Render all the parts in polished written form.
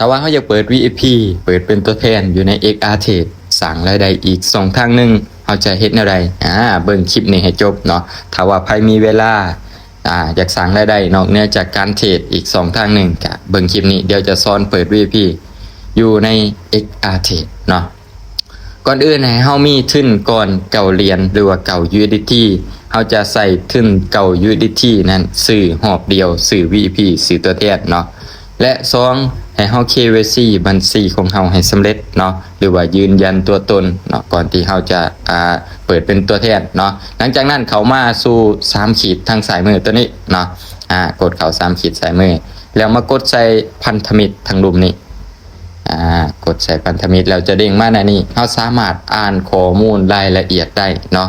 าว่าเขาอยากเปิด VIP เปิดเป็นตัวแทนอยู่ใน XR Trade สั่งรายได้อีก2ทางนึงเขาจะเฮ็ดแนวใดเบิ่งคลิปนี้ให้จบเนาะถ้าว่าใครมีเวลาอยากสั่งรายได้นอกเหนือจากการเทรดอีก2ทางนึงก็เบิ่งคลิปนี้เดี๋ยวจะสอนเปิด VIP อยู่ใน XR Trade เนาะก่อนอื่นให้เฮามีทุนก่อนเก่าเหรียญหรือว่าเก่า USDT เฮาจะใส่ทุนเก่า USDT นั้นซื้อหอบเดียวซื้อ VIP ซื้อตัวแทนเนาะและ2ให้เฮา KYC บัญชีของเฮาให้สำเร็จเนาะหรือว่ายืนยันตัวตนเนาะก่อนที่เฮาจะเปิดเป็นตัวแทนเนาะหลังจากนั้นเข้ามาสู่3ขีดทางสายมือตัวนี้เนาะกดเข้า3ขีดสายมือแล้วมากดใส่พันธมิตรทางรูปนี้กดใส่พันธมิตรแล้วจะเด้งมาในนี้เฮาสามารถอ่านข้อมูลรายละเอียดได้เนาะ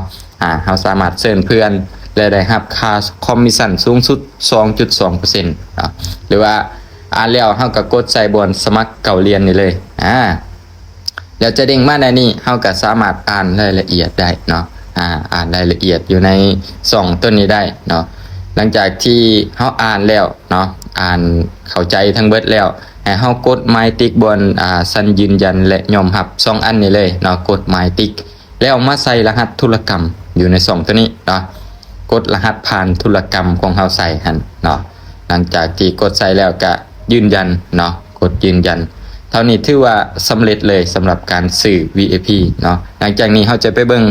เฮาสามารถเชิญเพื่อนและได้รับค่าคอมมิชชั่นสูงสุด 2.2% เนาะหรือว่าอ่านแล้วเฮาก็กดใส่บนสมัครเก่าเรียนนี่เลยแล้วจะเด้งมาในนี้เฮาก็สามารถอ่านรายละเอียดได้เนาะอ่านรายละเอียดอยู่ใน2ต้นนี้ได้เนาะหลังจากที่เฮาอ่านแล้วเนาะอ่านเข้าใจทั้งเบิดแล้วให้เฮากดไม้ติ๊กบนสัญยืนยันและยอมรับ2อันนี้เลยเนาะกดไม้ติ๊กแล้วมาใส่รหัสธุรกรรมอยู่ใน2ตัวนี้เนาะกดรหัสผ่านธุรกรรมของเฮาใส่หั่นเนาะหลังจากที่กดใส่แล้วก็ยืนยันเนาะกดยืนยันเท่านี้ถือว่าสำเร็จเลยสำหรับการซื้อ VIP เนาะหลังจากนี้เฮาจะไปเบิ่ง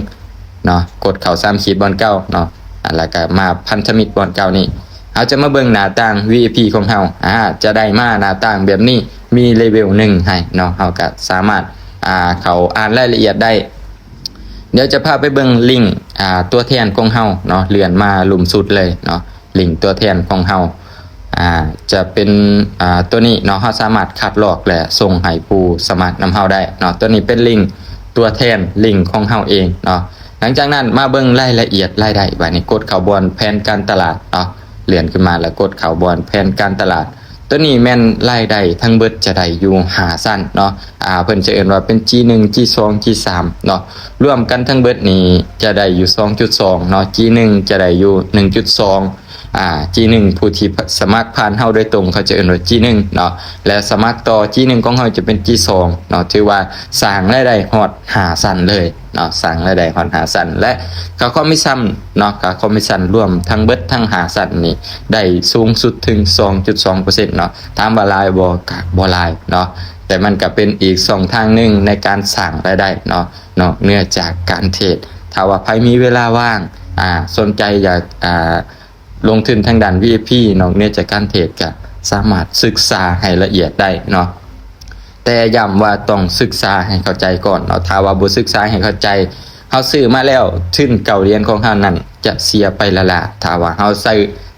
เนาะกดเข้า3ขีดบนเก้าเนาะแล้วก็มาพันธมิตรบนเก้านี่เฮาจะมาเบิ่งหน้าต่าง VIP ของเฮาจะได้มาหน้าต่างแบบนี้มีเลเวล1ให้เนาะเฮาก็สามารถเข้าอ่านรายละเอียดได้เดี๋ยวจะพาไปเบิ่งลิงก์ตัวแทนของเฮาเนาะเลื่อนมาลุ่มสุดเลยเนาะลิงก์ตัวแทนของเฮาจะเป็นตัวนี้เนาะเฮาสามารถคัดลอกและส่งให้ผู้สมัครนำเฮาได้เนาะตัวนี้เป็นลิงก์ตัวแทนลิงก์ของเฮาเองเนาะหลังจากนั้นมาเบิ่งรายละเอียดรายได้บัดนี้กดเข้าบนแผนการตลาดเนาะเลื่อนขึ้นมาแล้วกดเข้าบนแผนการตลาดตัวนี้แม่นรายได้ทั้งเบิดจะได้อยู่5สั้นเนาะเพิ่นจะเอิ้นว่าเป็น G1 G2 G3 เนาะรวมกันทั้งเบิดนี้จะได้อยู่ 2.2 เนาะ G1 จะได้อยู่ 1.2G1 ผู้ที่สมัครผ่านเฮาโดยตรงเขาจะเอิ้นว่า G1 เนาะและสมัครต่อ G1 ของเฮาจะเป็น G2 เนาะถือว่าสร้างรายได้ฮอด5สั้นเลยเนาะสร้างรายได้ฮอด5สั้นและค่าคอมมิชชั่นเนาะค่าคอมมิชชั่นรวมทั้งเบิดทั้ง5สั้นนี้ได้สูงสุดถึง 2.2% เนาะถามว่าหลายบ่ก็บ่หลายเนาะแต่มันก็เป็นอีก2ทางนึงในการสร้างรายได้เนาะเนื่องจากการเทรดถ้าว่าใครมีเวลาว่างสนใจอยากลงทุนทางด้าน VIP นอกเหนือจากการเทรดก็สามารถศึกษาให้ละเอียดได้เนาะแต่ย้ำว่าต้องศึกษาให้เข้าใจก่อนเนาะถ้าว่าบ่ศึกษาให้เข้าใจเฮาซื้อมาแล้วทุนเก่าเรียนของเฮานั้นจะเสียไปละล่ะถ้าว่าเฮา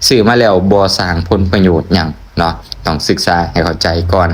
ซื้อมาแล้วบ่สร้างผลประโยชน์หยังเนาะต้องศึกษาให้เข้าใจก่อน